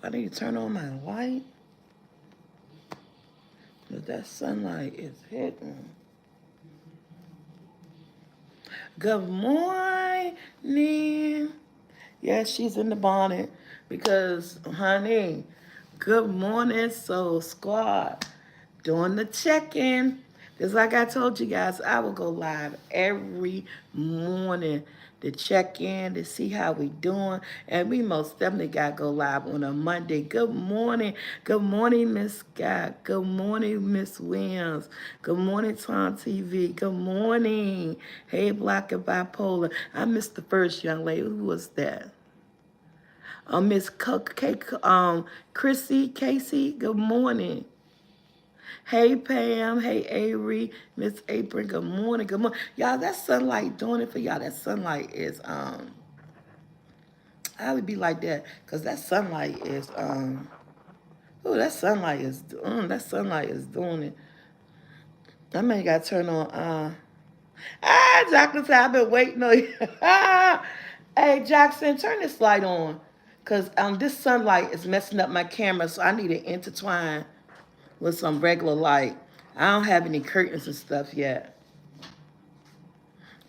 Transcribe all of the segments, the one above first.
I need to turn on my light. But that sunlight is hitting. Good morning. Yes, she's in the bonnet because, honey, good morning, Soul Squad. Doing the check-in. Just like I told you guys, I will go live every morning to check in, to see how we doing. And we most definitely got to go live on a Monday. Good morning. Good morning, Miss Scott. Good morning, Miss Williams. Good morning, Tom TV. Good morning. Hey, Black and Bipolar. I missed the first young lady. Who was that? Miss Chrissy Casey. Good morning. Hey Pam, hey Avery, Miss Apron, good morning, good morning. Y'all, that sunlight doing it for y'all. That sunlight is I would be like that, cause that sunlight is oh that sunlight is doing it. I may gotta turn on Jackson said I've been waiting on you. Hey Jackson, turn this light on. Cause this sunlight is messing up my camera, so I need to intertwine with some regular light. I don't have any curtains and stuff yet.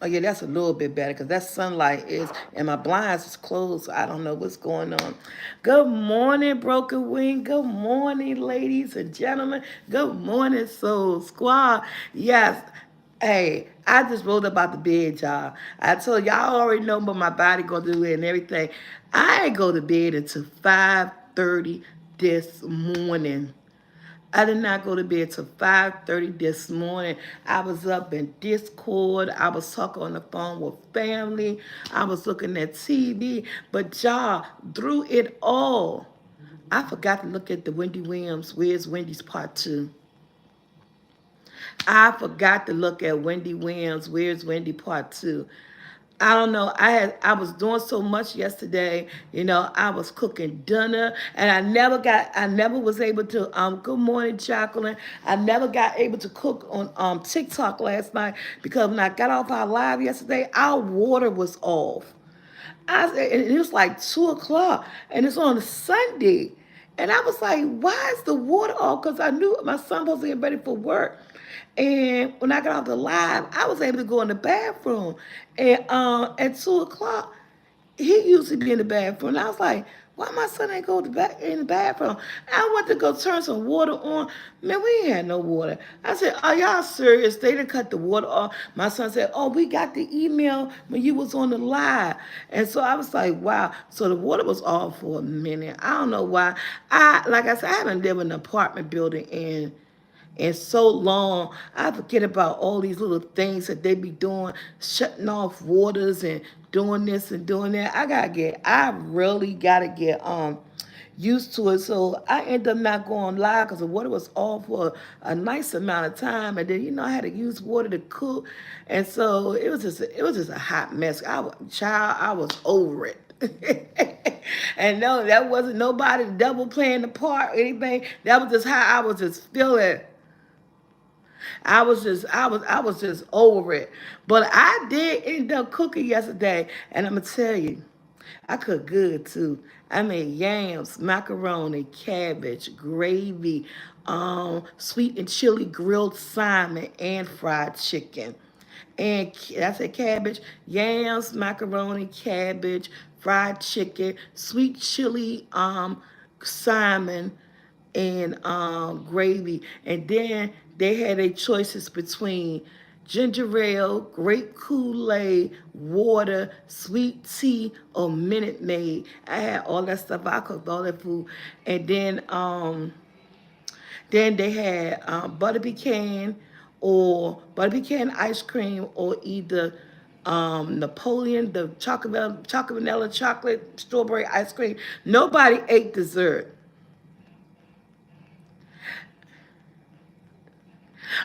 Oh yeah, that's a little bit better because that sunlight is, and my blinds is closed, so I don't know what's going on. Good morning, Broken Wing. Good morning, ladies and gentlemen. Good morning, Soul Squad. Yes, hey, I just rolled up out the bed, y'all. I told y'all already know what my body gonna do and everything. I ain't go to bed until 5:30 this morning. I did not go to bed till 5:30 this morning. I was up in Discord. I was talking on the phone with family. I was looking at TV. But y'all, through it all, I forgot to look at the Wendy Williams, Where's Wendy's Part 2. I forgot to look at Wendy Williams, Where's Wendy Part 2. I don't know. I was doing so much yesterday. You know, I was cooking dinner, and I never was able to. Good morning, Jacqueline. I never got able to cook on TikTok last night because when I got off our live yesterday, our water was off. And it was like 2 o'clock, and it's on a Sunday. And I was like, why is the water off? Because I knew my son was getting ready for work. And when I got off the live, I was able to go in the bathroom. And at 2 o'clock, he usually be in the bathroom. And I was like, why my son ain't go to in the bathroom? I went to go turn some water on. Man, we ain't had no water. I said, are y'all serious? They done cut the water off. My son said, oh, we got the email when you was on the live. And so I was like, wow. So the water was off for a minute. I don't know why. Like I said, I haven't lived in an apartment building in so long, I forget about all these little things that they be doing, shutting off waters and doing this and doing that. I really gotta get used to it. So I end up not going live because the water was off for a nice amount of time, and then I had to use water to cook, and so it was just a hot mess. I was over it. And no, that wasn't nobody double playing the part or anything. That was just how I was just feeling. I was just over it. But I did end up cooking yesterday, and I'm gonna tell you, I cooked good too. I made yams, macaroni, cabbage, gravy, sweet and chili grilled salmon, and fried chicken. And I said cabbage, yams, macaroni, cabbage, fried chicken, sweet chili, salmon, and gravy. And then they had a choices between ginger ale, grape Kool-Aid, water, sweet tea, or Minute Maid. I had all that stuff. I cooked all that food. And then they had butter pecan or butter pecan ice cream or either Napoleon, the chocolate vanilla chocolate strawberry ice cream. Nobody ate dessert.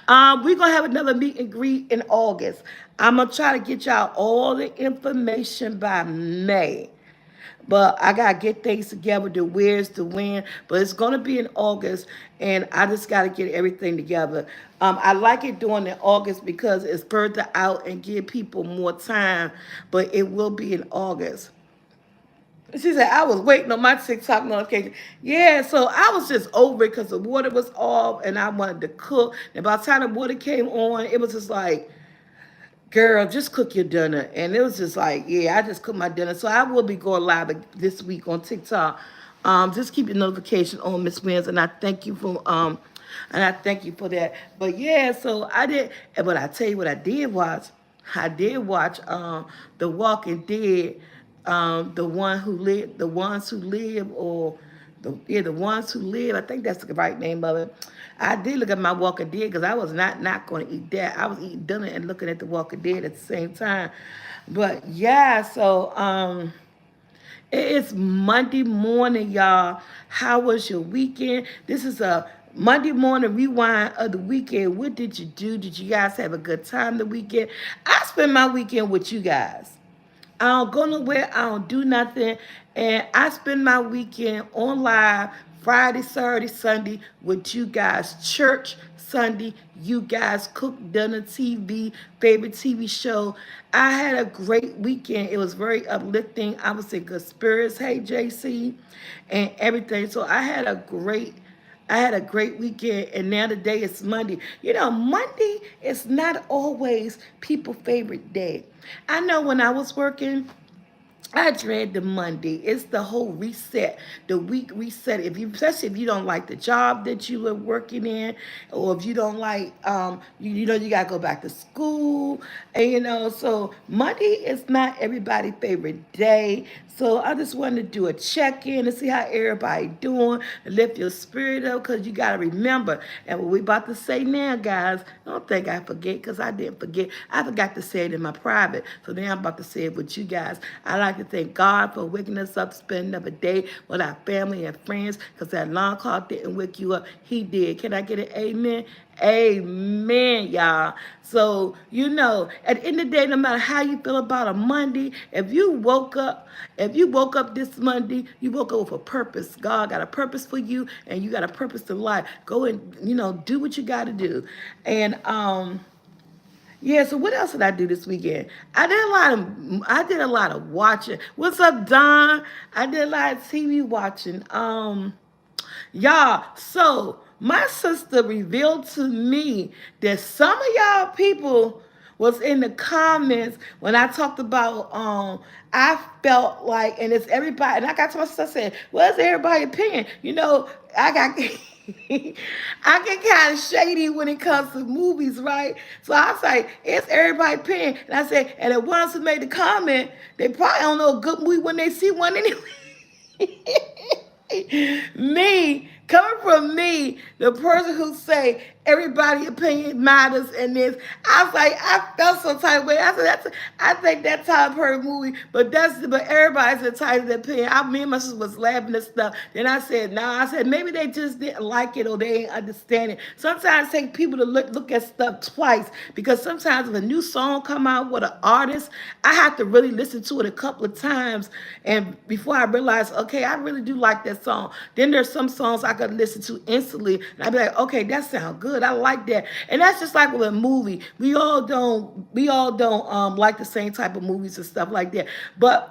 We're gonna have another meet and greet in August. I'm gonna try to get y'all all the information by May. But I gotta get things together, the where's the when. But it's gonna be in August, and I just gotta get everything together. I like it doing in August because it's further out and give people more time. But it will be in August. She said, I was waiting on my TikTok notification. Yeah, so I was just over it because the water was off and I wanted to cook. And by the time the water came on, it was just like, girl, just cook your dinner. And it was just like, yeah, I just cooked my dinner. So I will be going live this week on TikTok. Just keep your notification on, Miss Wins, and I thank you for that. But yeah, so I did. But I tell you what, I did watch. I did watch The Walking Dead, the one who live, the ones who live, or the ones who live. I think that's the right name of it. I did look at my Walking Dead because I was not going to eat that. I was eating dinner and looking at the Walking Dead at the same time. But yeah, so it's Monday morning, y'all. How was your weekend? This is a Monday morning rewind of the weekend. What did you do? Did you guys have a good time the weekend? I spent my weekend with you guys. I don't go nowhere. I don't do nothing. And I spend my weekend on live Friday, Saturday, Sunday with you guys. Church Sunday. You guys cook dinner, TV, favorite TV show. I had a great weekend. It was very uplifting. I was in good spirits. Hey, JC, and everything. So I had a great weekend, and now today is Monday. You know, Monday is not always people's favorite day. I know when I was working, I dread the Monday. It's the whole reset, the week reset. If you, especially if you don't like the job that you were working in, or if you don't like, you know, you gotta go back to school, and you know, so Monday is not everybody's favorite day. So I just wanted to do a check in to see how everybody doing, and lift your spirit up, cause you gotta remember. And what we about to say now, guys, don't think I forget, because I didn't forget. I forgot to say it in my private. So now I'm about to say it with you guys. I like to thank God for waking us up, spending another day with our family and friends, because that alarm clock didn't wake you up. He did. Can I get an amen? Amen, y'all. So, you know, at the end of the day, no matter how you feel about a Monday, if you woke up this Monday, you woke up with a purpose. God got a purpose for you, and you got a purpose in life. Go and, you know, do what you got to do. And, yeah, so what else did I do this weekend? I did a lot of watching. What's up, Don? I did a lot of TV watching. Y'all, so my sister revealed to me that some of y'all people was in the comments when I talked about I felt like, and it's everybody, and I got to my sister saying, what's everybody's opinion? You know, I got I get kind of shady when it comes to movies, right? So I was like, it's everybody's opinion. And I said, and the ones who made the comment, they probably don't know a good movie when they see one anyway. Me, coming from me, the person who say everybody opinion matters in this, I was like, I felt some type of way. I said, I think that type of her movie, but everybody's entitled to opinion. Me and my sister was laughing and stuff. Then I said, no, I said maybe they just didn't like it or they ain't understand it. Sometimes it takes people to look at stuff twice, because sometimes if a new song come out with an artist, I have to really listen to it a couple of times, and before I realize, okay, I really do like that song. Then there's some songs I could listen to instantly, and I'd be like, okay, that sounds good. I like that. And that's just like with a movie. We all don't like the same type of movies and stuff like that.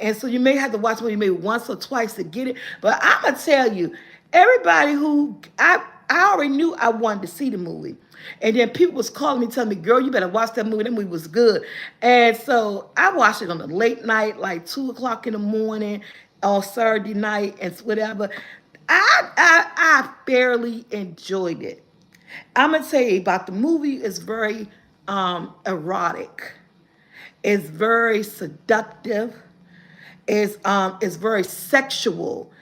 And so you may have to watch a movie maybe once or twice to get it. But I'm gonna tell you, everybody who I already knew I wanted to see the movie. And then people was calling me, telling me, girl, you better watch that movie. That movie was good. And so I watched it on a late night, like 2 o'clock in the morning, on Saturday night, and whatever. I barely enjoyed it. I'm gonna tell you about the movie. It's very erotic. It's very seductive. It's very sexual,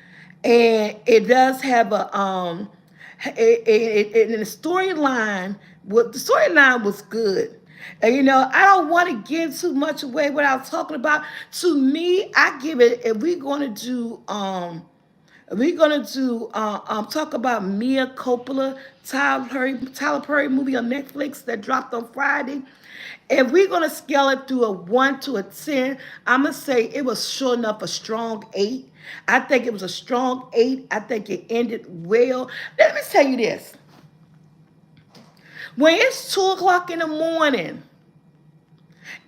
and it does have a in the storyline. What the storyline was good. And you know, I don't want to give too much away without talking about. To me, I give it. If we're going to do talk about Mia Coppola, Tyler Perry movie on Netflix that dropped on Friday. If we're gonna scale it through a 1 to a 10, I'm gonna say it was sure enough a strong 8. I think it was a strong 8. I think it ended well. Let me tell you this: when it's 2 o'clock in the morning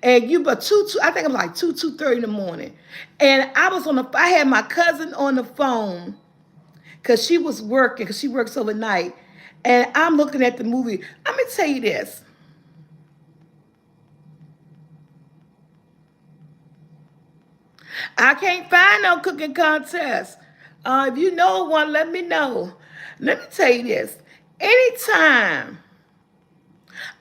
And you but I think it was like 2:30 in the morning. And I had my cousin on the phone because she was working, because she works overnight. And I'm looking at the movie. Let me tell you this. I can't find no cooking contest. If you know one, let me know. Let me tell you this. Anytime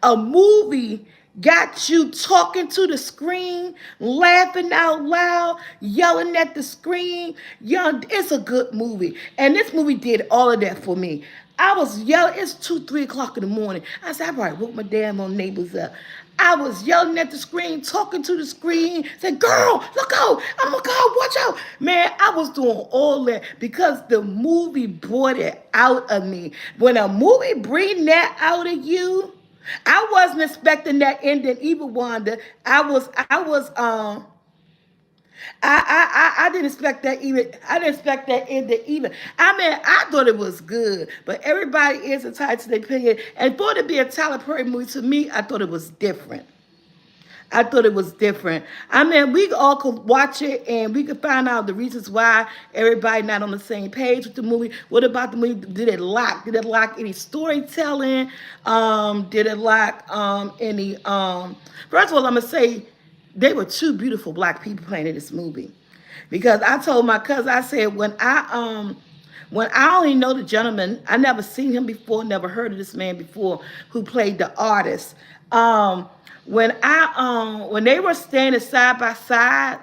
a movie got you talking to the screen, laughing out loud, yelling at the screen, young, it's a good movie. And this movie did all of that for me. I was yelling, it's 2, 3 o'clock in the morning. I said, I probably woke my damn old neighbors up. I was yelling at the screen, talking to the screen, saying, girl, look out, I'm gonna go, watch out. Man, I was doing all that because the movie brought it out of me. When a movie bring that out of you, I wasn't expecting that ending either, Wanda. I didn't expect that even. I didn't expect that ending even. I mean, I thought it was good, but everybody is entitled to their opinion. And for it to be a Tyler Perry movie, to me, I thought it was different. I thought it was different. I mean, we all could watch it and we could find out the reasons why everybody not on the same page with the movie. What about the movie? Did it lack? Did it lack any storytelling? Did it lack any? First of all, I'm gonna say they were two beautiful black people playing in this movie, because I told my cousin, I said when I only know the gentleman, I never seen him before, never heard of this man before, who played the artist. Um, when they were standing side by side,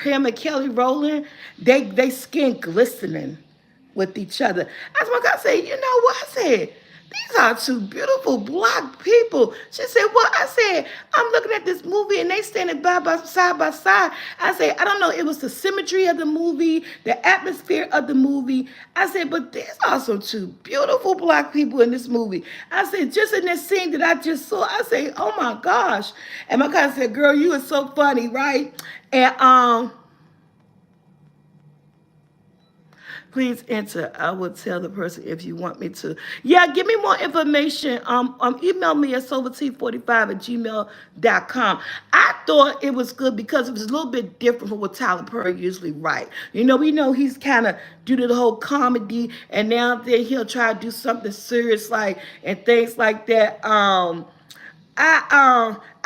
him and Kelly Rowland, they skin glistening with each other. I was gonna say, you know what? I said, these are two beautiful black people. She said, what? I said, I'm looking at this movie and they standing side by side. I said, I don't know, it was the symmetry of the movie, the atmosphere of the movie. I said, but these are some two beautiful black people in this movie. I said, just in this scene that I just saw, I say, oh my gosh. And my cousin said, girl, you are so funny, right? And please enter. I will tell the person if you want me to. Yeah, give me more information. Email me at soulfult45@gmail.com. I thought it was good because it was a little bit different from what Tyler Perry usually write. You know, we know he's kind of due to the whole comedy, and now then he'll try to do something serious like and things like that.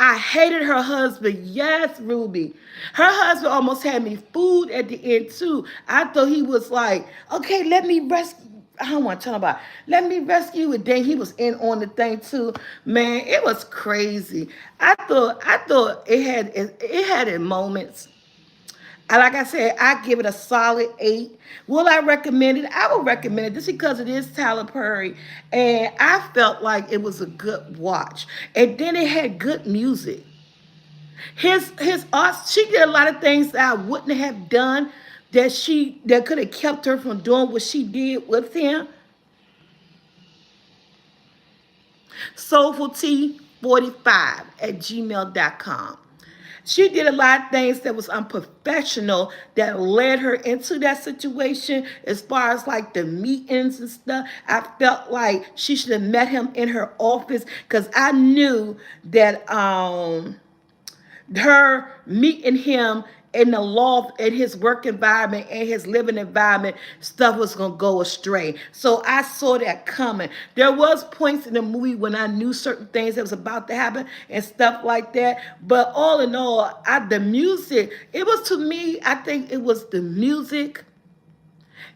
I hated her husband. Yes, Ruby. Her husband almost had me fooled at the end too. I thought he was like, okay, let me rescue. I don't want to tell about it. Let me rescue it. Then he was in on the thing too. Man, it was crazy. I thought it had its moments. Like I said, I give it a solid 8. Will I recommend it? I will recommend it just because it is Tyler Perry. And I felt like it was a good watch. And then it had good music. His art, she did a lot of things that I wouldn't have done, that could have kept her from doing what she did with him. SoulfulT45@gmail.com. She did a lot of things that was unprofessional that led her into that situation. As far as like the meetings and stuff, I felt like she should have met him in her office, because I knew that her meeting him in the loft, in his work environment and his living environment, stuff was gonna go astray. So I saw that coming. There was points in the movie when I knew certain things that was about to happen and stuff like that. But all in all, the music, it was, to me, I think it was the music,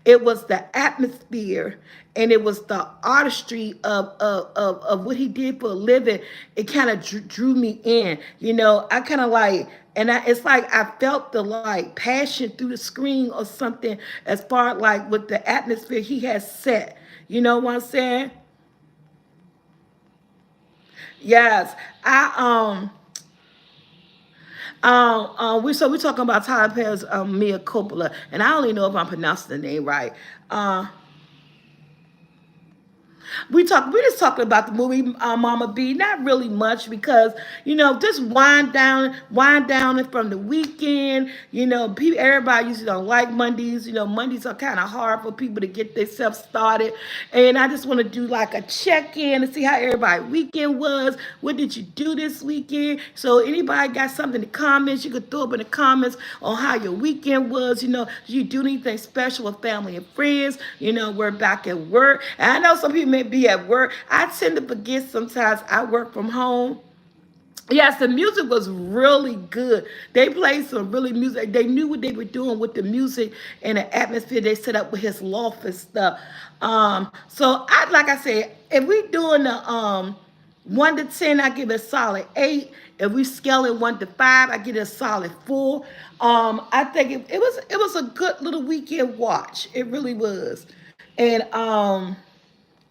it was the atmosphere, and it was the artistry of what he did for a living. It kind of drew me in. You know, I kind of like, it's like I felt the like passion through the screen or something, as far like with the atmosphere he has set. You know what I'm saying? Yes. We talking about Tyler Perry's Mia Coppola, and I only know if I'm pronouncing the name right. We just talking about the movie Mama B. Not really much because just wind down and from the weekend. People, everybody usually don't like Mondays. Mondays are kind of hard for people to get themselves started, and I just want to do like a check in and see how everybody weekend was. What did you do this weekend? So anybody got something in the comments, you could throw up in the comments on how your weekend was. Did you do anything special with family and friends? We're back at work. And I know some people may be at work. I tend to forget sometimes I work from home. Yes, the music was really good. They played some really music. They knew what they were doing with the music and the atmosphere they set up with his loft and stuff. So like I said, if we doing the 1 to 10, I give it a solid 8. If we scale it 1 to 5, I give it a solid 4. I think it was a good little weekend watch. It really was, and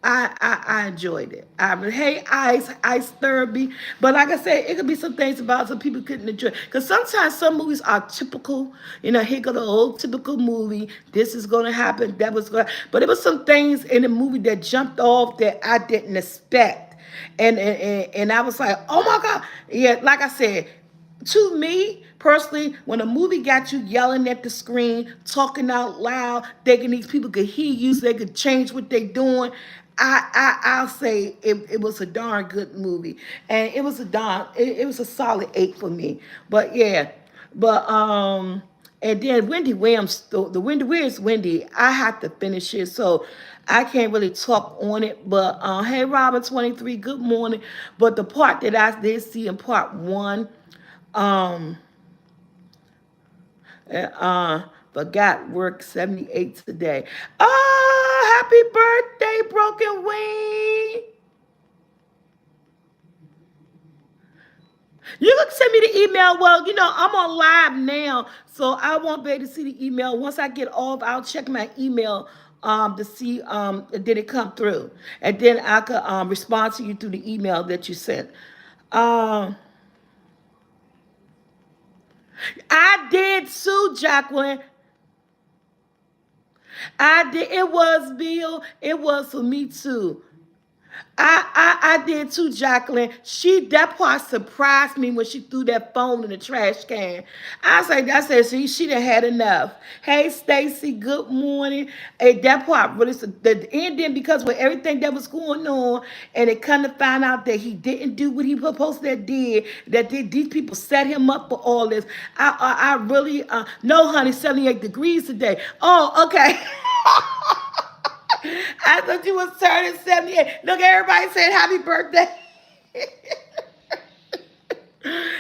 I enjoyed it. I mean, hey, ice therapy. But like I said, it could be some things about some people couldn't enjoy. Because sometimes some movies are typical. Here go the old typical movie. This is going to happen. That was going to. But it was some things in the movie that jumped off that I didn't expect. And I was like, oh my God. Yeah, like I said, to me personally, when a movie got you yelling at the screen, talking out loud, thinking these people could hear you so they could change what they're doing, I'll say it was a darn good movie, and it was a solid 8 for me. But yeah, but and then Wendy Williams, the Wendy Williams, Wendy, I have to finish it, so I can't really talk on it. But hey, Robert 23, good morning. But the part that I did see in part one, um, forgot work 78 today. Oh, happy birthday, Broken Wing. You can send me the email. Well, I'm on live now, so I won't be able to see the email. Once I get off, I'll check my email to see did it come through. And then I could respond to you through the email that you sent. Um, I did sue Jacqueline. I did. It was Bill. It was for me too. I did too, Jacqueline. That part surprised me when she threw that phone in the trash can. I said she done had enough. Hey, Stacy, good morning. Hey, that part really the ending because with everything that was going on, and it kind of found out that he didn't do what he supposed to did. These people set him up for all this. I really no, honey, 78 degrees today. Oh, okay. I thought you was turning 78. Look, everybody saying happy birthday.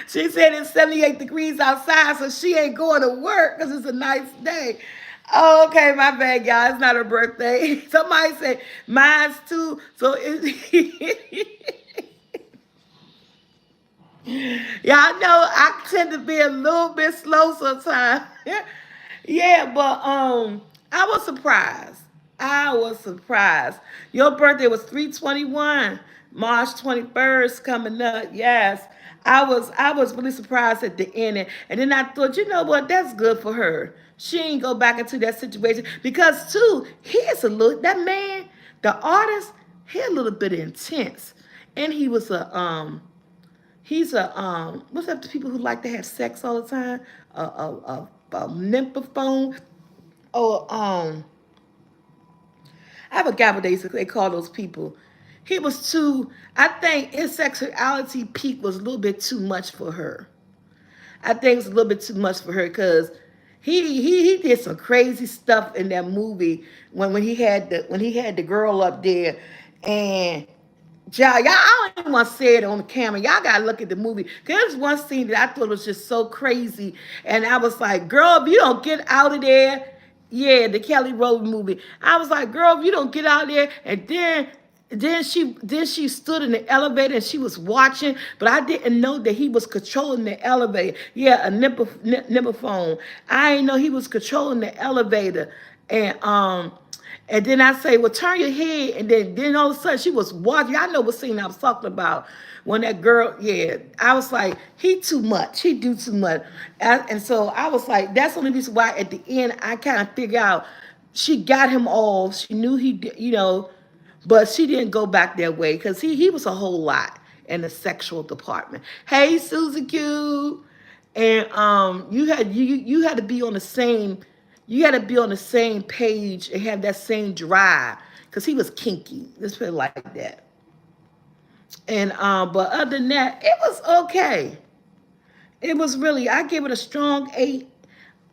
She said it's 78 degrees outside, so she ain't going to work because it's a nice day. Oh, okay, my bad, y'all. It's not her birthday. Somebody said mine's too. So y'all know I tend to be a little bit slow sometimes. Yeah, but I was surprised. I was surprised. Your birthday was 3/21, March 21st coming up. Yes. I was really surprised at the end. And then I thought, you know what, that's good for her. She ain't go back into that situation. Because too, that man, the artist, he a little bit intense. And he's a what's up to people who like to have sex all the time? A nymphophone or I forgot what they call those people. He was too. I think his sexuality peak was a little bit too much for her. I think it's a little bit too much for her because he did some crazy stuff in that movie when he had the girl up there, and y'all, I don't even want to say it on the camera. Y'all gotta look at the movie. Cause there's one scene that I thought was just so crazy, and I was like, "Girl, if you don't get out of there," yeah, the Kelly Rowland movie. I was like, "Girl, if you don't get out of there," and then she stood in the elevator and she was watching, but I didn't know that he was controlling the elevator. Yeah, a nipple phone. I didn't know he was controlling the elevator, and then I say, well, turn your head. And then all of a sudden she was watching. I know what scene I was talking about. When that girl, yeah, I was like, he too much. He do too much. And so I was like, that's the only reason why at the end I kind of figure out she got him off. She knew he did, But she didn't go back that way because he was a whole lot in the sexual department. Hey, Susie Q, and you had to be on the same, you had to be on the same page and have that same drive because he was kinky. Let's put it like that. And but other than that, it was okay. It was really, I give it a strong 8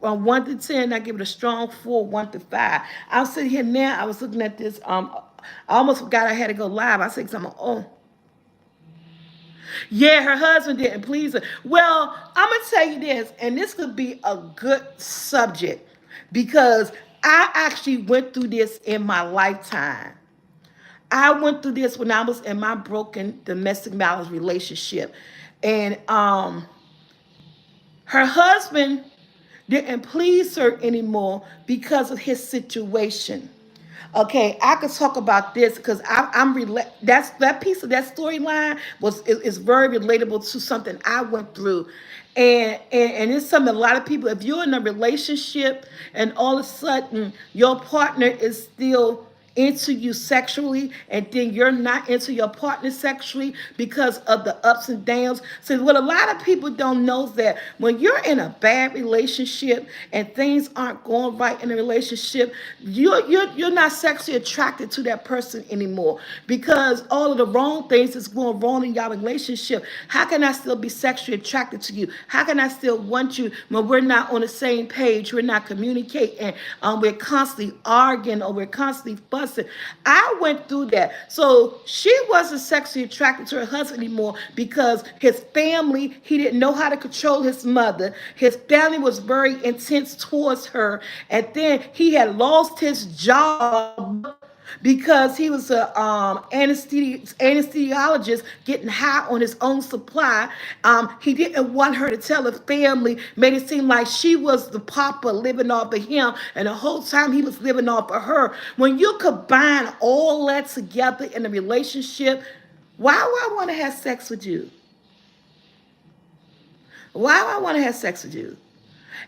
from 1 to 10. I give it a strong 4, 1 to 5. I was sitting here now. I was looking at this. I almost forgot I had to go live. I said something. Oh, yeah, her husband didn't please her. Well, I'm gonna tell you this, and this could be a good subject because I actually went through this in my lifetime. I went through this when I was in my broken domestic violence relationship, and her husband didn't please her anymore because of his situation. Okay, I could talk about this because that's that piece of that storyline is very relatable to something I went through, and it's something a lot of people. If you're in a relationship and all of a sudden your partner is still into you sexually and then you're not into your partner sexually because of the ups and downs. So what a lot of people don't know is that when you're in a bad relationship and things aren't going right in a relationship, you're not sexually attracted to that person anymore because all of the wrong things is going wrong in your relationship. How can I still be sexually attracted to you? How can I still want you when we're not on the same page? We're not communicating. We're constantly arguing or we're constantly fussing. I went through that. So she wasn't sexually attracted to her husband anymore because his family, he didn't know how to control his mother. His family was very intense towards her. And then he had lost his job because he was a anesthesiologist getting high on his own supply. He didn't want her to tell his family, made it seem like she was the papa living off of him, and the whole time he was living off of her. When you combine all that together in a relationship, why would I want to have sex with you? Why would I want to have sex with you?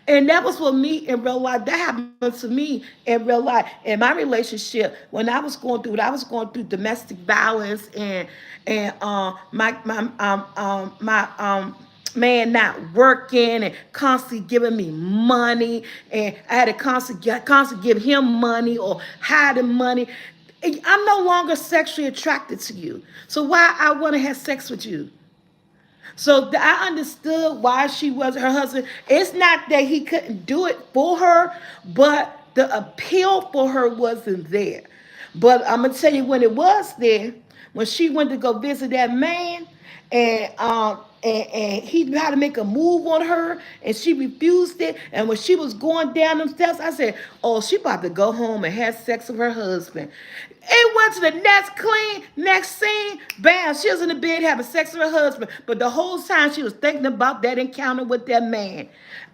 And that was for me in real life. That happened to me in real life. In my relationship, when I was going through what I was going through, domestic violence and my man not working and constantly giving me money, and I had to constantly give him money or hide him money. I'm no longer sexually attracted to you. So why I want to have sex with you? So I understood why she was her husband. It's not that he couldn't do it for her, but the appeal for her wasn't there. But I'm gonna tell you when it was there, when she went to go visit that man, and he tried to make a move on her, and she refused it. And when she was going down them steps, I said, "Oh, she about to go home and have sex with her husband." It went to the next scene, bam, she was in the bed having sex with her husband. But the whole time she was thinking about that encounter with that man.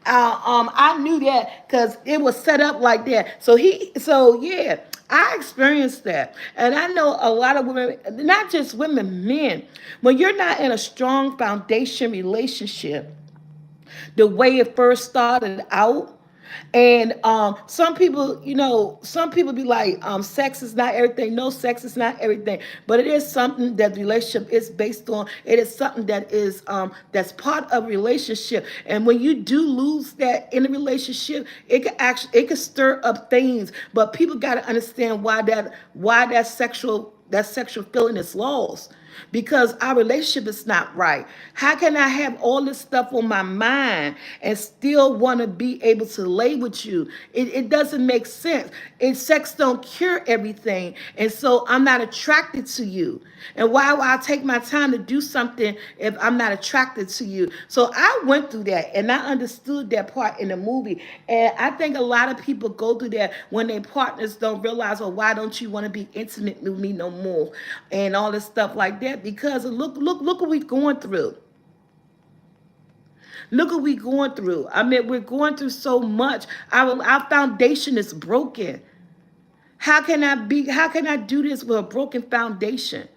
I knew that because it was set up like that. So yeah, I experienced that. And I know a lot of women, not just women, men, when you're not in a strong foundation relationship, the way it first started out. And some people, some people be like, sex is not everything. No, sex is not everything, but it is something that the relationship is based on. It is something that is that's part of a relationship. And when you do lose that in a relationship, it can stir up things. But people got to understand why that sexual feeling is lost because our relationship is not right. How can I have all this stuff on my mind and still want to be able to lay with you? It doesn't make sense. Sex don't cure everything, and so I'm not attracted to you. And why would I take my time to do something if I'm not attracted to you? So I went through that, and I understood that part in the movie. And I think a lot of people go through that when their partners don't realize, oh, why don't you want to be intimate with me no more, and all this stuff like that. Because look what we're going through. Look what we're going through. I mean, we're going through so much. Our foundation is broken. How can I do this with a broken foundation?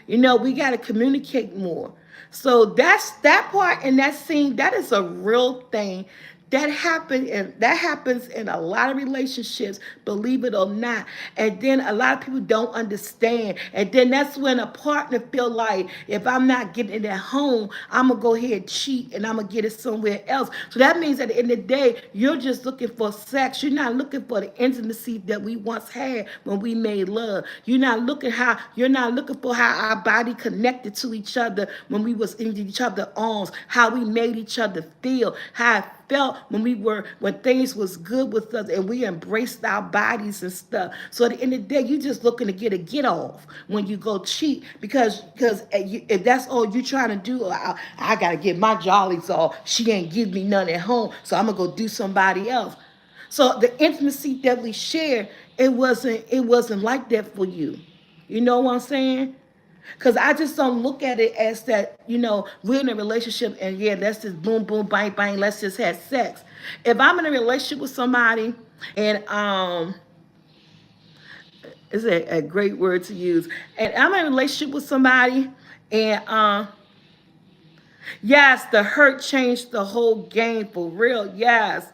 We got to communicate more. So that's that part in that scene. That is a real thing That happens in a lot of relationships, believe it or not. And then a lot of people don't understand. And then that's when a partner feel like, if I'm not getting it at home, I'm gonna go ahead and cheat and I'm gonna get it somewhere else. So that means at the end of the day, you're just looking for sex. You're not looking for the intimacy that we once had when we made love. You're not looking for how our body connected to each other when we was in each other's arms, how we made each other feel, how it felt when things was good with us and we embraced our bodies and stuff. So at the end of the day, you just looking to get a get off when you go cheat because if that's all you trying to do, I gotta get my jollies off. She ain't give me none at home, so I'm gonna go do somebody else. So the intimacy that we share, it wasn't like that for you. You know what I'm saying? Because I just don't look at it as that, we're in a relationship and yeah, let's just boom, boom, bang, bang, let's just have sex. If I'm in a relationship with somebody and it's a great word to use, and I'm in a relationship with somebody and yes, the hurt changed the whole game for real. Yes.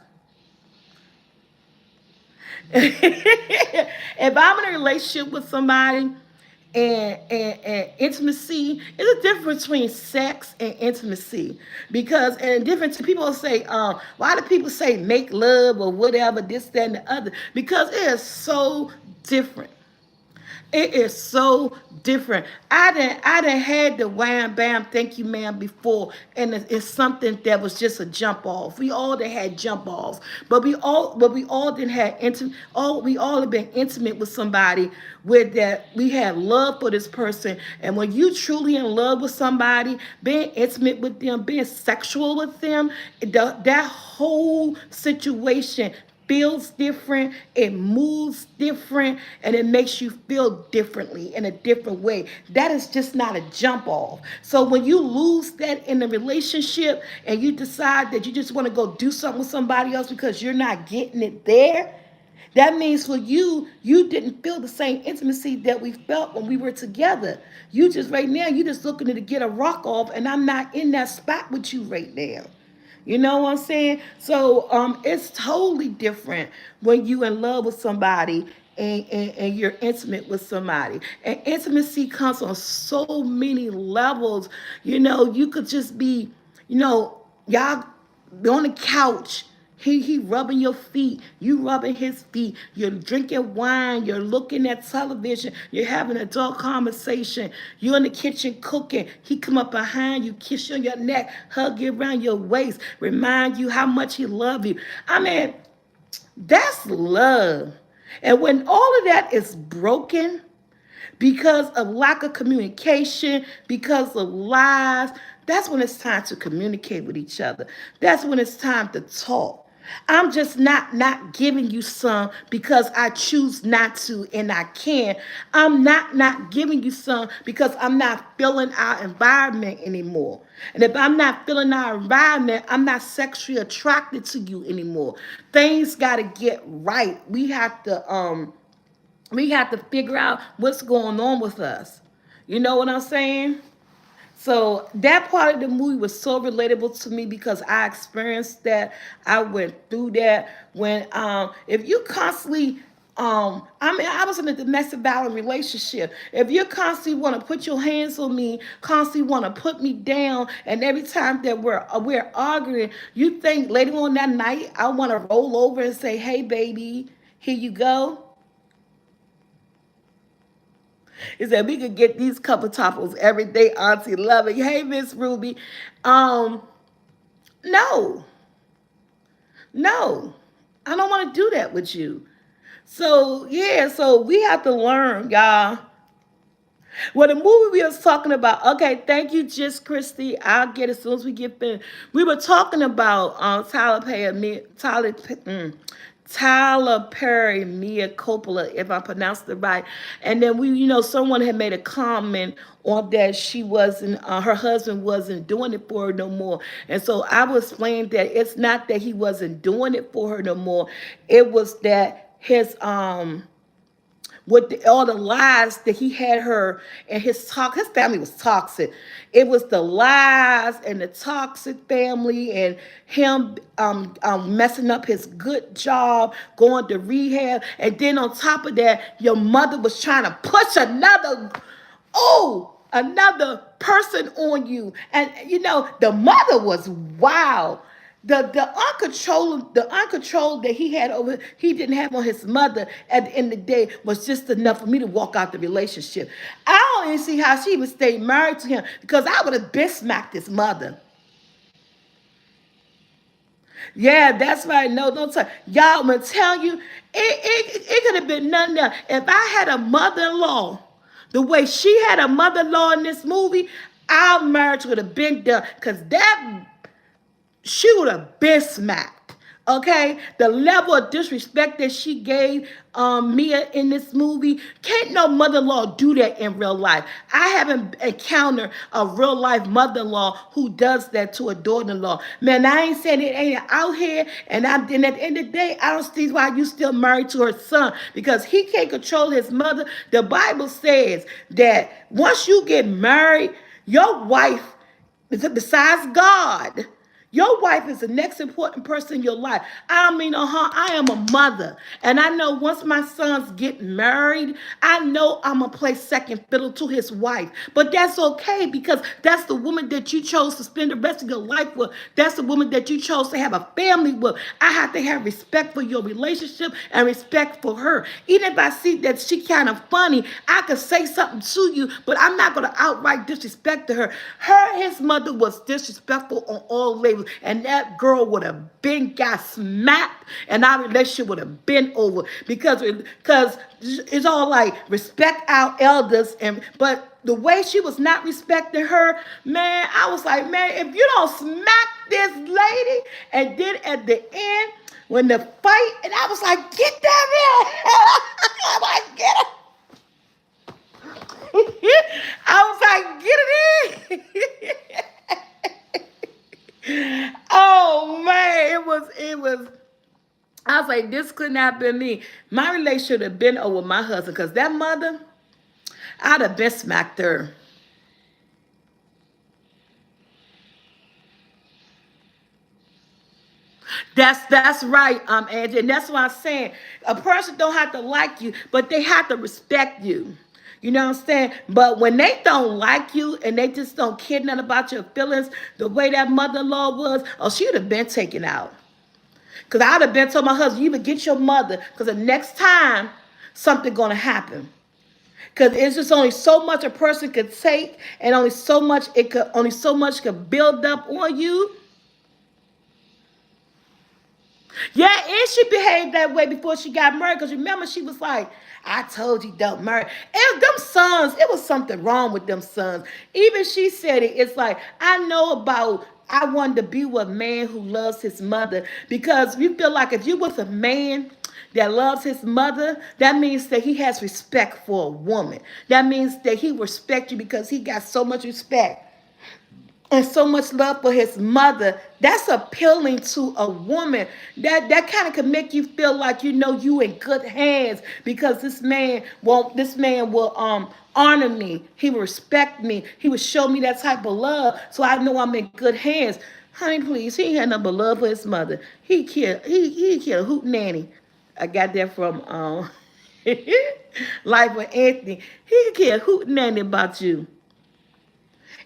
If I'm in a relationship with somebody and intimacy is a difference between sex and intimacy because and different people say why do people say make love or whatever this that and the other because it is so different. It is so different. I didn't had the wham bam thank you ma'am before, and it's something that was just a jump off. We all done had jump offs, but we all didn't have intimate. We all have been intimate with somebody with that we had love for this person, and when you truly in love with somebody, being intimate with them, being sexual with them, that whole situation feels different, it moves different, and it makes you feel differently in a different way. That is just not a jump off. So when you lose that in a relationship and you decide that you just want to go do something with somebody else because you're not getting it there, that means for you, you didn't feel the same intimacy that we felt when we were together. You just right now, you just looking to get a rock off, and I'm not in that spot with you right now. You know what I'm saying? So it's totally different when you in love with somebody and you're intimate with somebody. And intimacy comes on so many levels. You could just be, y'all on the couch. He rubbing your feet, you rubbing his feet, you're drinking wine, you're looking at television, you're having a adult conversation, you're in the kitchen cooking, he come up behind you, kiss you on your neck, hug you around your waist, remind you how much he love you. I mean, that's love. And when all of that is broken, because of lack of communication, because of lies, that's when it's time to communicate with each other. That's when it's time to talk. I'm just not giving you some because I choose not to and I can. I'm not giving you some because I'm not feeling our environment anymore. And if I'm not feeling our environment, I'm not sexually attracted to you anymore. Things got to get right. We have to figure out what's going on with us. You know what I'm saying? So that part of the movie was so relatable to me because I experienced that. I went through that. When if you constantly I was in a domestic violence relationship. If you constantly want to put your hands on me, constantly want to put me down, and every time that we're arguing, you think later on that night I want to roll over and say, "Hey, baby, here you go." He said we could get these couple topples every day, Auntie Loving. Hey, Miss Ruby. Um, no, no. I don't want to do that with you. So yeah, so we have to learn, y'all. Well, the movie we was talking about, okay, thank you, Just Christy. I'll get it as soon as we get finished. We were talking about Tyler Perry, Mia Coppola, if I pronounced it right. And then someone had made a comment on that she wasn't, her husband wasn't doing it for her no more. And so I was explaining that it's not that he wasn't doing it for her no more. It was that his with all the lies that he had her and his family was toxic. It was the lies and the toxic family and him messing up his good job, going to rehab, and then on top of that, your mother was trying to push another person on you. And you know, the mother was wild. The uncontrolled that he didn't have on his mother at the end of the day was just enough for me to walk out the relationship. I don't even see how she even stayed married to him, because I would have been smacked his mother. Yeah, that's right. No, don't tell y'all. I'm gonna tell you, it could have been nothing else. If I had a mother-in-law, the way she had a mother-in-law in this movie, our marriage would have been done. Cause that she would have been smacked. Okay, the level of disrespect that she gave Mia in this movie, can't no mother-in-law do that in real life. I haven't encountered a real life mother-in-law who does that to a daughter-in-law. Man, I ain't saying it ain't out here, and and at the end of the day, I don't see why you still married to her son, because he can't control his mother. The Bible says that once you get married, your wife, besides God, your wife is the next important person in your life. I don't mean no harm. I am a mother. And I know once my sons get married, I know I'm going to play second fiddle to his wife. But that's okay, because that's the woman that you chose to spend the rest of your life with. That's the woman that you chose to have a family with. I have to have respect for your relationship and respect for her. Even if I see that she kind of funny, I could say something to you, but I'm not going to outright disrespect to her. His mother was disrespectful on all levels, and that girl would have been got smacked, and our relationship would have been over, because it's all like respect our elders, but the way she was not respecting her, man, I was like, man, if you don't smack this lady, and then at the end when the fight, and I was like, get that man, I'm like, get her. I was like, get it in. Oh man, it was. I was like, this could not be me. My relationship should have been over with my husband, because that mother, I'd have been smacked her. That's right, Angie, and that's what I'm saying. A person don't have to like you, but they have to respect you. You know what I'm saying? But when they don't like you and they just don't care nothing about your feelings, the way that mother-in-law was, oh, she would have been taken out. Because I would have been told my husband, you would get your mother, because the next time something gonna happen. Because it's just only so much a person could take, and only so much could build up on you. Yeah, and she behaved that way before she got married. Because remember, she was like, I told you don't marry. And them sons, it was something wrong with them sons. Even she said it. It's like, I wanted to be with a man who loves his mother. Because you feel like if you was a man that loves his mother, that means that he has respect for a woman. That means that he respects you because he got so much respect and so much love for his mother. That's appealing to a woman. That kind of can make you feel like you know you in good hands, because this man will honor me. He will respect me. He will show me that type of love, so I know I'm in good hands. Honey, please, he ain't had nothing but love for his mother. He killed a hoot nanny. I got that from Life with Anthony. He could care a hoot nanny about you.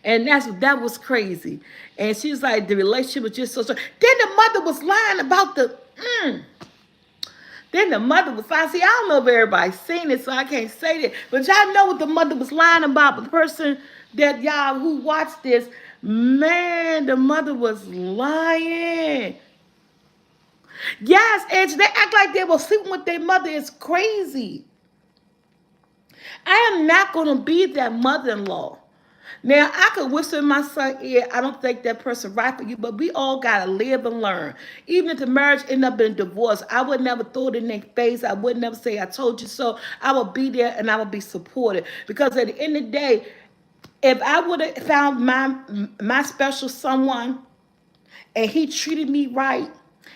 And that was crazy. And she was like, the relationship was just so strong. Then the mother was lying about then the mother was lying. See, I don't know if everybody's seen it, so I can't say that. But y'all know what the mother was lying about. But the person that y'all who watched this, man, the mother was lying. Yes, and they act like they were sleeping with their mother. It's crazy. I am not going to be that mother-in-law. Now, I could whisper in my son's ear, I don't think that person right for you, but we all got to live and learn. Even if the marriage ended up in divorce, I would never throw it in their face. I would never say, I told you so. I would be there and I would be supportive. Because at the end of the day, if I would have found my special someone and he treated me right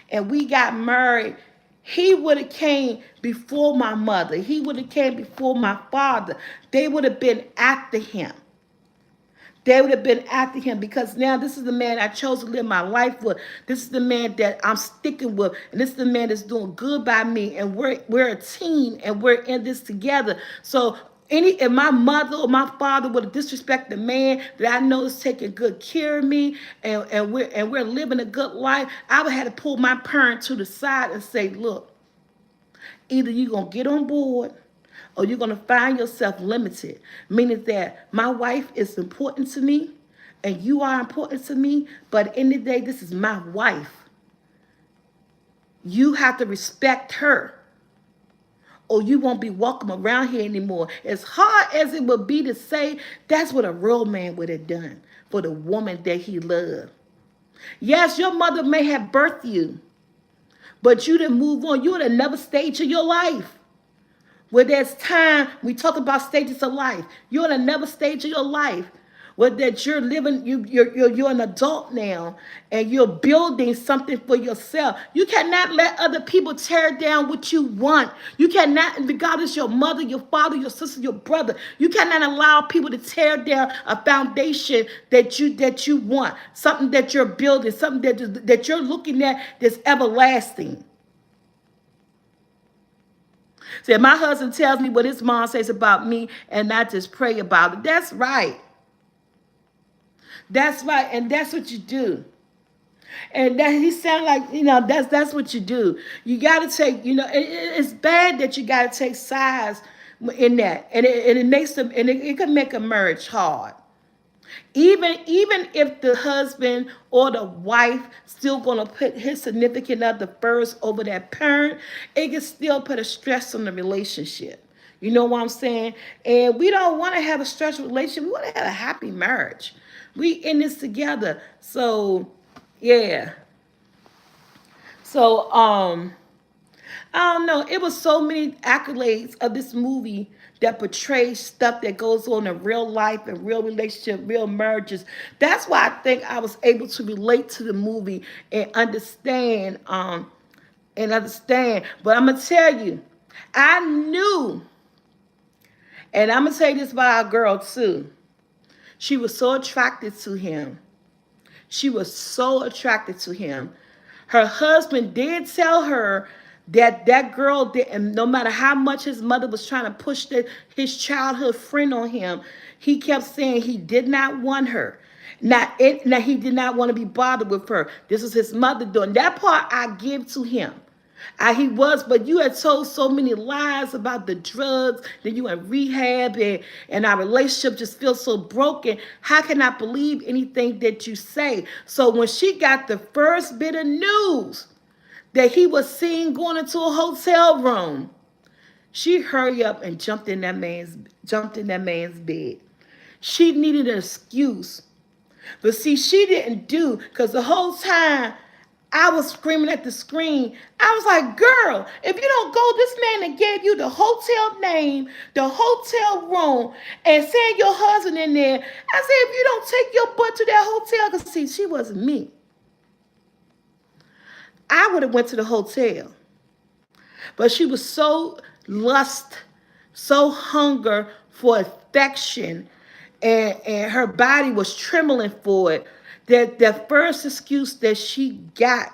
and we got married, He would have came before my mother. He would have came before my father. They would have been after him. They would have been after him because now this is the man I chose to live my life with. This is the man that I'm sticking with. And this is the man that's doing good by me. And we're a team and we're in this together. So if my mother or my father would have disrespected the man that I know is taking good care of me and we're living a good life, I would have to pull my parent to the side and say, look, either you're gonna get on board or you're going to find yourself limited, meaning that my wife is important to me and you are important to me, but at the end of the day, this is my wife. You have to respect her or you won't be welcome around here anymore. As hard as it would be to say, that's what a real man would have done for the woman that he loved. Yes, your mother may have birthed you, but you didn't move on. You're at another stage of your life. Where there's time, we talk about stages of life. You're in another stage of your life. Where that you're living, you're an adult now, and you're building something for yourself. You cannot let other people tear down what you want. You cannot, regardless your mother, your father, your sister, your brother, you cannot allow people to tear down a foundation that you want, something that you're building, something that you're looking at that's everlasting. See, my husband tells me what his mom says about me and I just pray about it. That's right. That's right. And that's what you do. And that he sound like, that's what you do. You got to take, it's bad that you got to take sides in that. And it makes them, and it can make a marriage hard. Even if the husband or the wife still gonna put his significant other first over that parent, it can still put a stress on the relationship. You know what I'm saying? And we don't want to have a stressful relationship. We want to have a happy marriage. We in this together. So yeah. So I don't know. It was so many accolades of this movie that portrays stuff that goes on in real life and real relationship, real marriages. That's why I think I was able to relate to the movie and understand. But I'm gonna tell you, I knew, and I'm gonna say this about our girl too. She was so attracted to him. She was so attracted to him. Her husband did tell her that girl didn't, no matter how much his mother was trying to push his childhood friend on him, he kept saying he did not want her. Now he did not want to be bothered with her. This was his mother doing. That part I give to him. He was, but you had told so many lies about the drugs, that you in rehab, and our relationship just feels so broken. How can I believe anything that you say? So when she got the first bit of news that he was seen going into a hotel room, she hurried up and jumped in that man's bed. She needed an excuse. But see, she didn't do, because the whole time I was screaming at the screen. I was like, girl, if you don't go, this man that gave you the hotel name, the hotel room, and send your husband in there. I said, if you don't take your butt to that hotel, because see, she wasn't me. I would have went to the hotel. But she was so lust, so hunger for affection, and her body was trembling for it, that the first excuse that she got,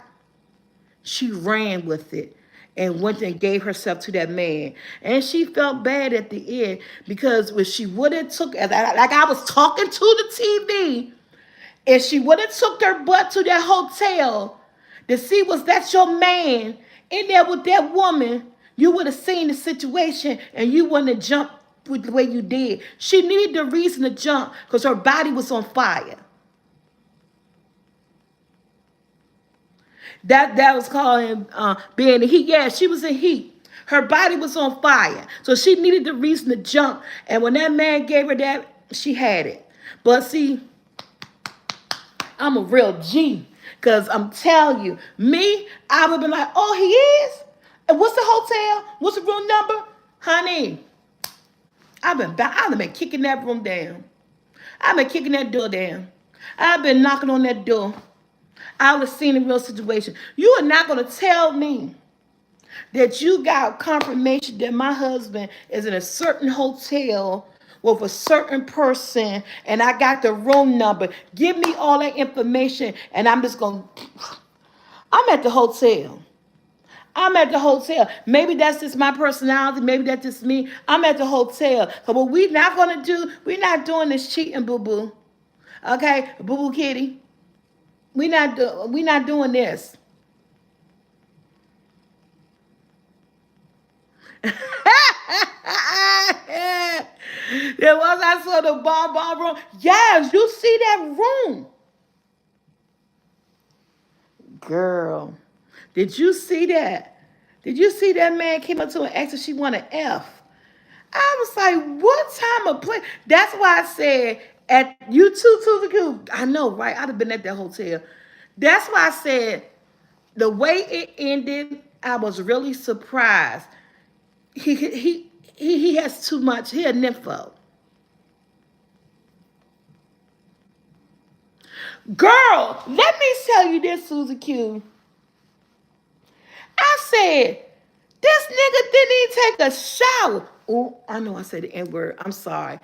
she ran with it and went and gave herself to that man. And she felt bad at the end, because when she would have took, like I was talking to the TV, and she would have took her butt to that hotel to see was that your man in there with that woman, you would have seen the situation and you wouldn't have jumped with the way you did. She needed the reason to jump because her body was on fire. That was called being in heat. Yeah, she was in heat. Her body was on fire. So she needed the reason to jump. And when that man gave her that, she had it. But see, I'm a real G. Because I'm telling you, me, I would have been like, oh, he is? And what's the hotel? What's the room number? Honey, I've been kicking that room down. I've been kicking that door down. I've been knocking on that door. I would have seen a real situation. You are not going to tell me that you got confirmation that my husband is in a certain hotel with a certain person and I got the room number. Give me all that information and I'm just going to, I'm at the hotel. I'm at the hotel. Maybe that's just my personality. Maybe that's just me. I'm at the hotel. So what we not gonna do, we're not doing this cheating, boo boo. Okay, boo boo kitty. We not doing this. There was I saw the bomb room. Yes, you see that room, girl. Did you see that? Did you see that man came up to her and asked if she want an F? I was like, what time of play? That's why I said at you too, I know, right? I'd have been at that hotel. That's why I said the way it ended, I was really surprised. He has too much. He a nympho. Girl, let me tell you this, Susie Q. I said, this nigga didn't even take a shower. Oh, I know I said the N-word. I'm sorry.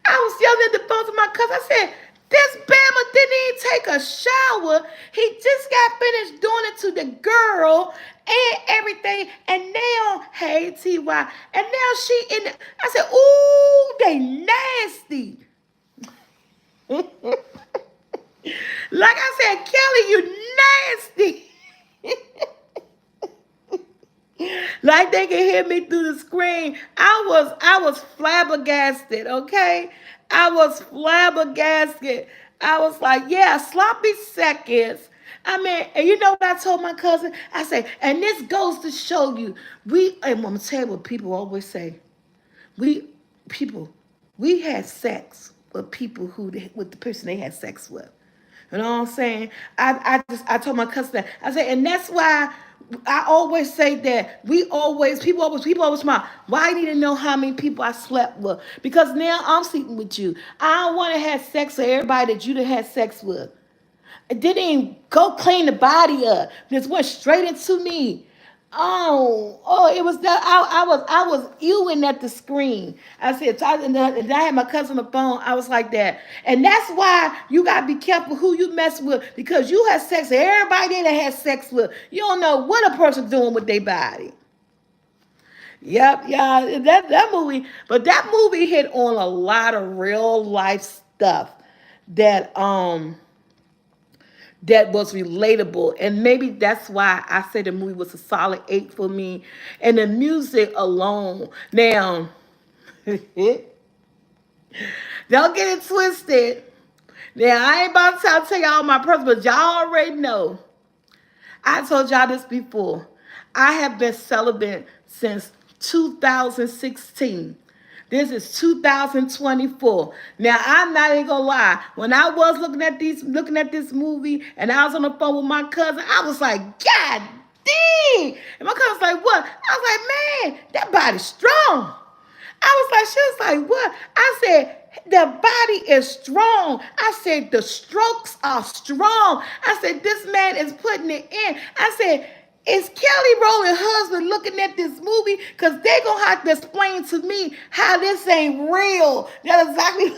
I was yelling at the phone to my cousin. I said, this Bama didn't even take a shower. He just got finished doing it to the girl and everything. And now, hey, T.Y. And now she in the, I said, ooh, they nasty. Like I said, Kelly, you nasty. Like they can hear me through the screen. I was flabbergasted, okay? I was flabbergasted. I was like, yeah, sloppy seconds. I mean, and you know what I told my cousin? I said, and this goes to show you, and I'm gonna tell you what people always say. We people, we had sex with people with the person they had sex with. You know what I'm saying? I told my cousin that. I said, and that's why I always say that people always smile. Why you need to know how many people I slept with? Because now I'm sleeping with you. I don't want to have sex with everybody that you done had sex with. It didn't even go clean the body up. Just went straight into me. It was that I was ewing at the screen. I said, and I had my cousin on the phone. I was like that, and that's why you gotta be careful who you mess with because you have sex with everybody that has sex with. You don't know what a person's doing with their body. Yep, yeah, that movie, but that movie hit on a lot of real life stuff that that was relatable. And maybe that's why I say the movie was a solid 8 for me. And the music alone. Now, don't get it twisted. Now, I ain't about to tell y'all my personal, but y'all already know. I told y'all this before. I have been celibate since 2016. This is 2024. Now I'm not even gonna lie. When I was looking at this movie, and I was on the phone with my cousin, I was like, God dang! And my cousin was like, what? I was like, man, that body's strong. She was like, what? I said, the body is strong. I said, the strokes are strong. I said, this man is putting it in. I said, is Kelly Rowland's husband looking at this movie? Because they're going to have to explain to me how this ain't real. That's exactly.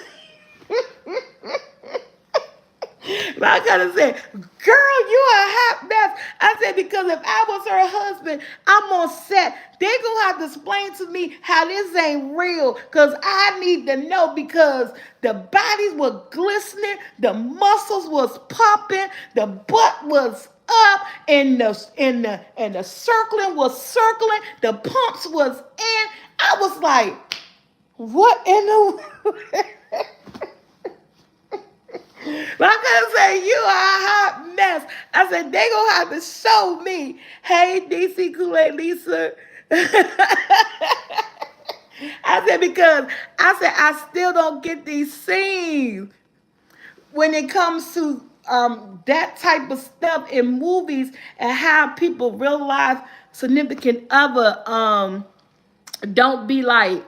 My cousin said, girl, you a hot mess. I said, because if I was her husband, I'm on set. They're going to have to explain to me how this ain't real. Because I need to know because the bodies were glistening. The muscles was popping. The butt was up. And the circling was circling. The pumps was in. I was like, what in the... But I couldn't say you are a hot mess. I said they gonna have to show me. Hey, DC Kool-Aid Lisa. I said because I still don't get these scenes when it comes to that type of stuff in movies and how people real life significant other don't be like,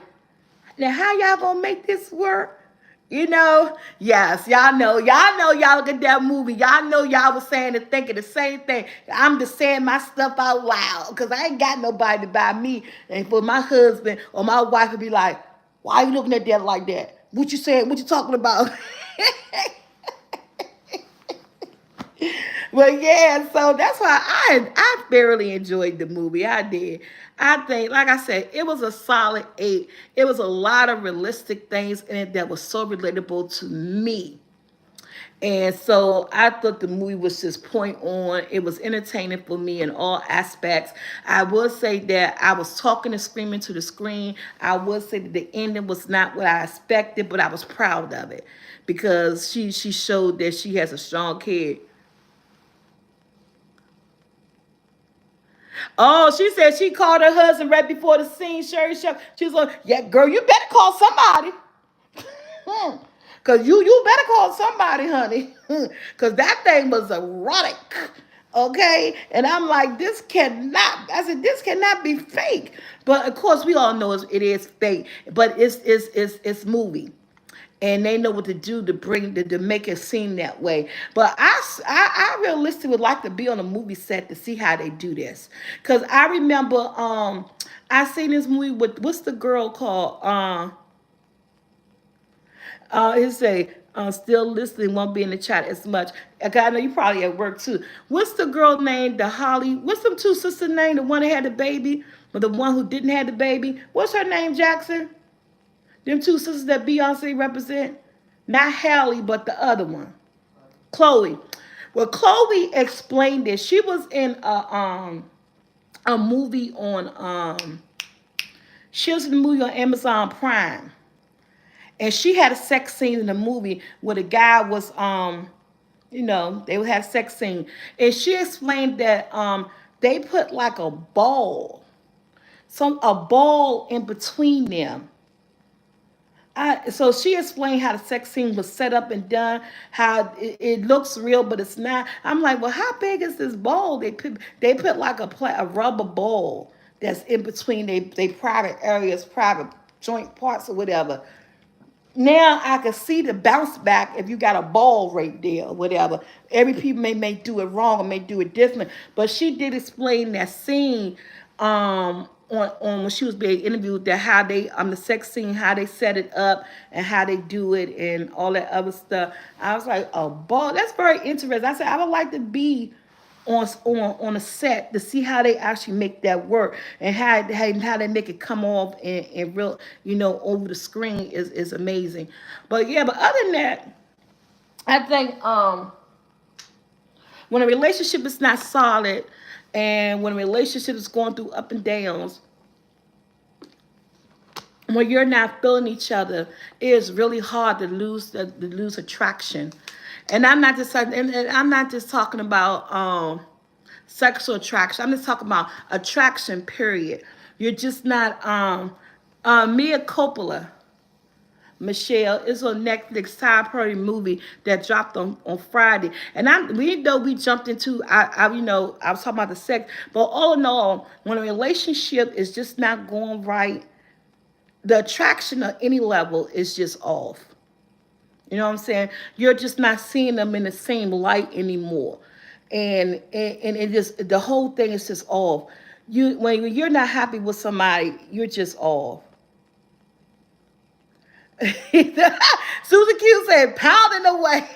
now how y'all gonna make this work? Yes, y'all look at that movie. Y'all know y'all was saying and thinking the same thing. I'm just saying my stuff out loud because I ain't got nobody to buy me. And for my husband or my wife to be like, why are you looking at that like that? What you saying? What you talking about? But yeah, so that's why I thoroughly enjoyed the movie. I did. I think, like I said, it was a solid 8. It was a lot of realistic things in it that was so relatable to me. And so I thought the movie was just point on. It was entertaining for me in all aspects. I would say that I was talking and screaming to the screen. I would say that the ending was not what I expected, but I was proud of it because she showed that she has a strong kid. Oh, she said she called her husband right before the scene. Sherry Show. She was like, "Yeah, girl, you better call somebody." Cause you better call somebody, honey. Cause that thing was erotic. Okay. And I'm like, this cannot, I said, this cannot be fake. But of course we all know it is fake. But it's movie. And they know what to do to bring to make it seem that way. But I realistically would like to be on a movie set to see how they do this. Cause I remember I seen this movie with what's the girl called? It say, still listening, won't be in the chat as much. Okay, I know you probably at work too. What's the girl name? The Holly. What's them two sisters name? The one that had the baby, but the one who didn't have the baby. What's her name? Jackson. Them two sisters that Beyonce represent. Not Hallie, but the other one, Chloe. Well, Chloe explained this. She was in a movie on she was in the movie on Amazon Prime, and she had a sex scene in the movie where the guy was they would have sex scene, and she explained that they put like a ball in between them. So she explained how the sex scene was set up and done, how it looks real, but it's not. I'm like, well, how big is this ball? They put like a rubber ball that's in between they private areas, private joint parts or whatever. Now I can see the bounce back if you got a ball right there or whatever. Every people may do it wrong or may do it different. But she did explain that scene on when she was being interviewed, that how they the sex scene, how they set it up and how they do it and all that other stuff. I was like, a ball, that's very interesting. I said I would like to be on a set to see how they actually make that work and how they make it come off and real over the screen is amazing. But yeah, but other than that, I think when a relationship is not solid and when a relationship is going through up and downs, when you're not feeling each other, it is really hard to lose attraction. And I'm not just talking about sexual attraction. I'm just talking about attraction. Period. You're just not Mia Coppola. Michelle is on Netflix Time Party movie that dropped on Friday. And we know we jumped into I was talking about the sex, but all in all, when a relationship is just not going right, the attraction at any level is just off. You know what I'm saying? You're just not seeing them in the same light anymore. And it just the whole thing is just off. When you're not happy with somebody, you're just off. Susan Q said, pounding away.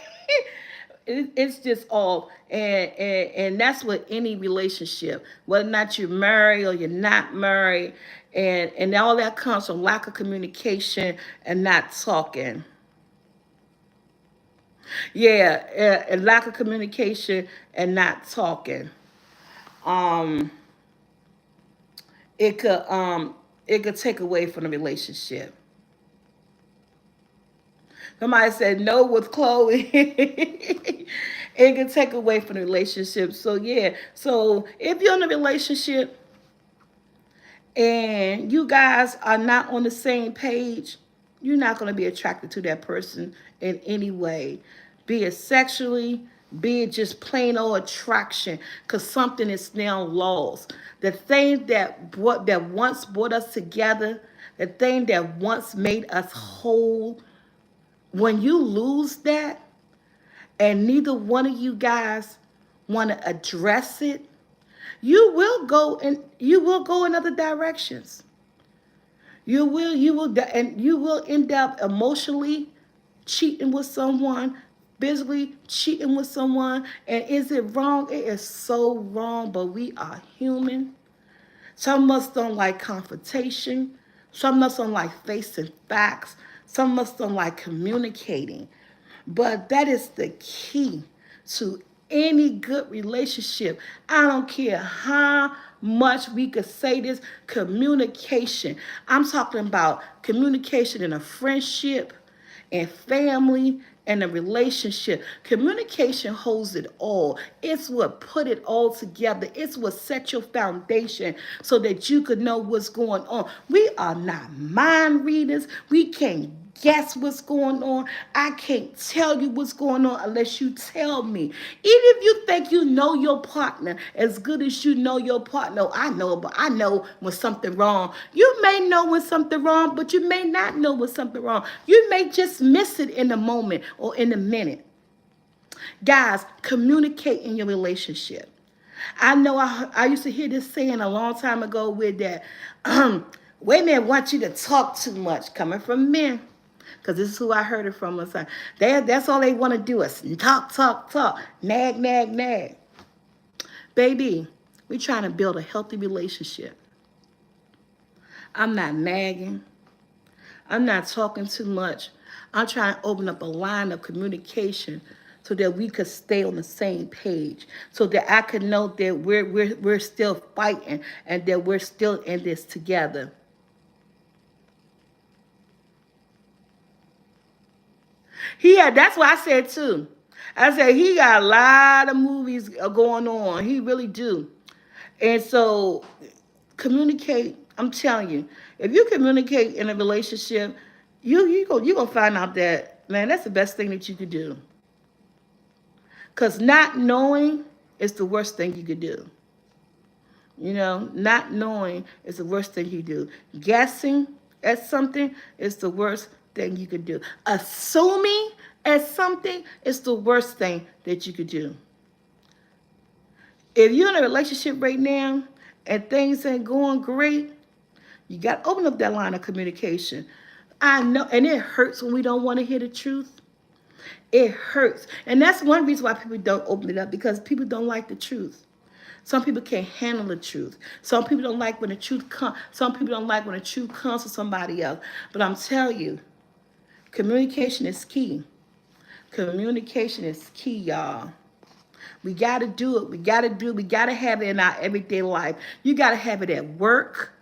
It's just off. And that's with any relationship, whether or not you're married or you're not married. And all that comes from lack of communication and not talking. Yeah, and lack of communication and not talking. Um, it could it could take away from the relationship. Somebody said no with Chloe. It can take away from the relationship. So yeah. So if you're in a relationship and you guys are not on the same page, you're not going to be attracted to that person in any way, be it sexually, be it just plain old attraction, because something is now lost. The thing that once brought us together, the thing that once made us whole, When you lose that, and neither one of you guys want to address it, you will go in other directions. And you will end up emotionally cheating with someone, physically cheating with someone. And is it wrong? It is so wrong, but we are human. Some of us don't like confrontation. Some of us don't like facing facts. Some of us don't like communicating. But that is the key to any good relationship. I don't care how much we could say this, communication. I'm talking about communication in a friendship, and family, and a relationship. Communication holds it all. It's what put it all together. It's what set your foundation so that you could know what's going on. We are not mind readers. We can't guess what's going on. I can't tell you what's going on unless you tell me. Even if you think you know your partner as good as you know your partner, I know when something wrong. You may know when something wrong, but you may not know when something wrong. You may just miss it in the moment or in a minute. Guys, communicate in your relationship. I know I used to hear this saying a long time ago with that, women want you to talk too much, coming from men. Because this is who I heard it from. That's all they want to do is talk, talk, talk, nag, nag, nag. Baby, we're trying to build a healthy relationship. I'm not nagging. I'm not talking too much. I'm trying to open up a line of communication so that we could stay on the same page, so that I could know that we're still fighting and that we're still in this together. That's what I said too. I said he got a lot of movies going on. He really do. And so communicate. I'm telling you, if you communicate in a relationship, you gonna find out that, man, that's the best thing that you could do. Cause not knowing is the worst thing you could do. Not knowing is the worst thing you do. Guessing at something is the worst thing you could do. Assuming at something is the worst thing that you could do. If you're in a relationship right now and things ain't going great, you got to open up that line of communication. I know, and it hurts when we don't want to hear the truth. It hurts. And that's one reason why people don't open it up, because people don't like the truth. Some people can't handle the truth. Some people don't like when the truth comes. Some people don't like when the truth comes to somebody else. But I'm telling you, communication is key. Communication is key, y'all. We got to do it. We got to have it in our everyday life. You got to have it at work.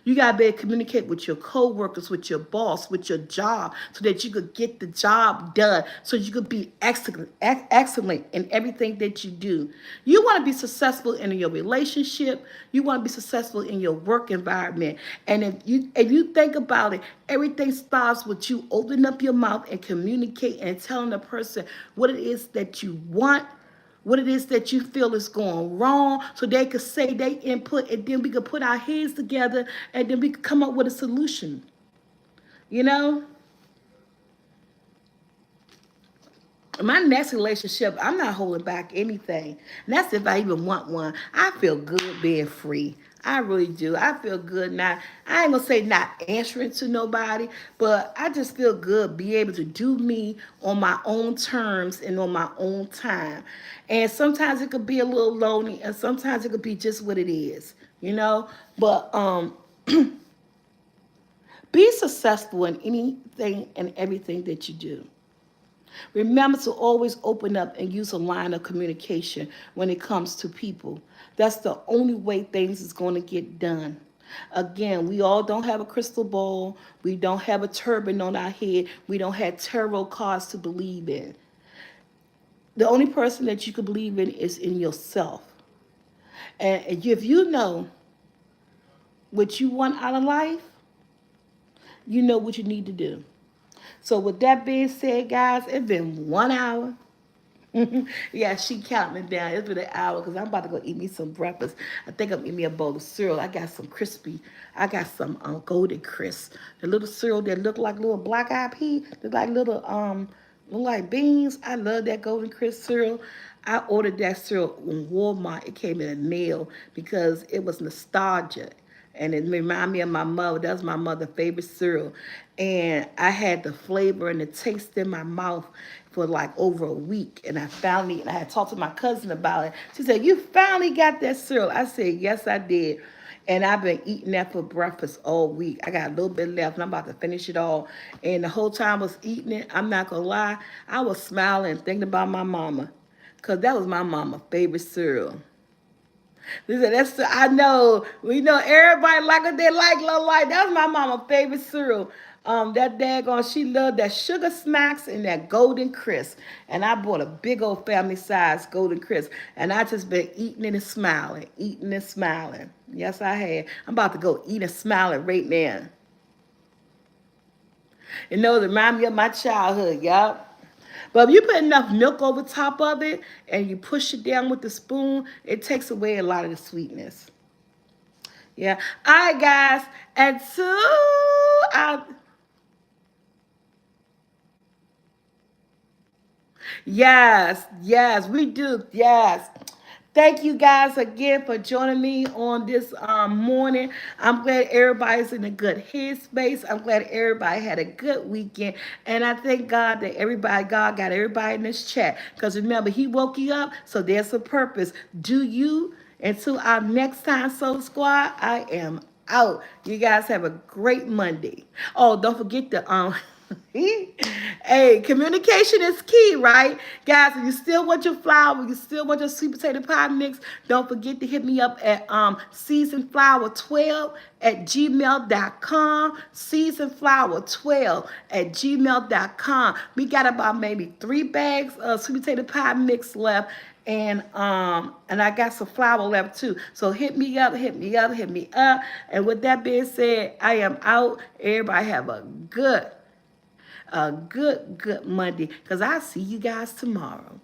You got to be able to communicate with your coworkers, with your boss, with your job, so that you could get the job done, so you could be excellent in everything that you do. You want to be successful in your relationship. You want to be successful in your work environment. And if you think about it, everything starts with you opening up your mouth and communicating and telling the person what it is that you want, what it is that you feel is going wrong, so they could say they input, and then we could put our heads together, and then we could come up with a solution. You know? My next relationship, I'm not holding back anything. And that's if I even want one. I feel good being free. I really do. I feel good not, I ain't gonna say not answering to nobody, but I just feel good be able to do me on my own terms and on my own time. And sometimes it could be a little lonely, and sometimes it could be just what it is. But be successful in anything and everything that you do. Remember to always open up and use a line of communication when it comes to people. That's the only way things is going to get done. Again, we all don't have a crystal ball. We don't have a turban on our head. We don't have tarot cards to believe in. The only person that you can believe in is in yourself. And if you know what you want out of life, you know what you need to do. So with that being said, guys, it's been 1 hour. Yeah, she counting me down. It's been an hour because I'm about to go eat me some breakfast. I think I'm eating me a bowl of cereal. I got some crispy. I got some golden crisp. The little cereal that look like little black eyed pea. Look like little look like beans. I love that golden crisp cereal. I ordered that cereal in Walmart. It came in a mail because it was nostalgia. And it reminded me of my mother. That was my mother's favorite cereal. And I had the flavor and the taste in my mouth for like over a week. And I had talked to my cousin about it. She said, "You finally got that cereal." I said, "Yes, I did." And I've been eating that for breakfast all week. I got a little bit left and I'm about to finish it all. And the whole time I was eating it, I'm not going to lie, I was smiling, thinking about my mama. Because that was my mama's favorite cereal. Listen, that's I know. We know everybody like what they like, love like. That was my mama's favorite cereal. That daggone, she loved that sugar smacks and that golden crisp. And I bought a big old family size golden crisp. And I just been eating it and smiling, eating and smiling. Yes, I had. I'm about to go eat and smiling right now. And those remind me of my childhood, yup. But if you put enough milk over top of it and you push it down with the spoon, it takes away a lot of the sweetness. Yeah. All right, guys. And two, yes, yes, we do. Yes. Thank you guys again for joining me on this morning. I'm glad everybody's in a good headspace. I'm glad everybody had a good weekend. And I thank God that God got everybody in this chat. Because remember, He woke you up, so there's a purpose. Do you? Until our next time, Soul Squad, I am out. You guys have a great Monday. Oh, don't forget the hey, communication is key, right? Guys, if you still want your flour, you still want your sweet potato pie mix, don't forget to hit me up at seasonflour12 at gmail.com. Seasonflour12 at gmail.com. We got about maybe 3 bags of sweet potato pie mix left. And I got some flour left too. So hit me up, hit me up, hit me up. And with that being said, I am out. Everybody have a good Monday. Because I'll see you guys tomorrow.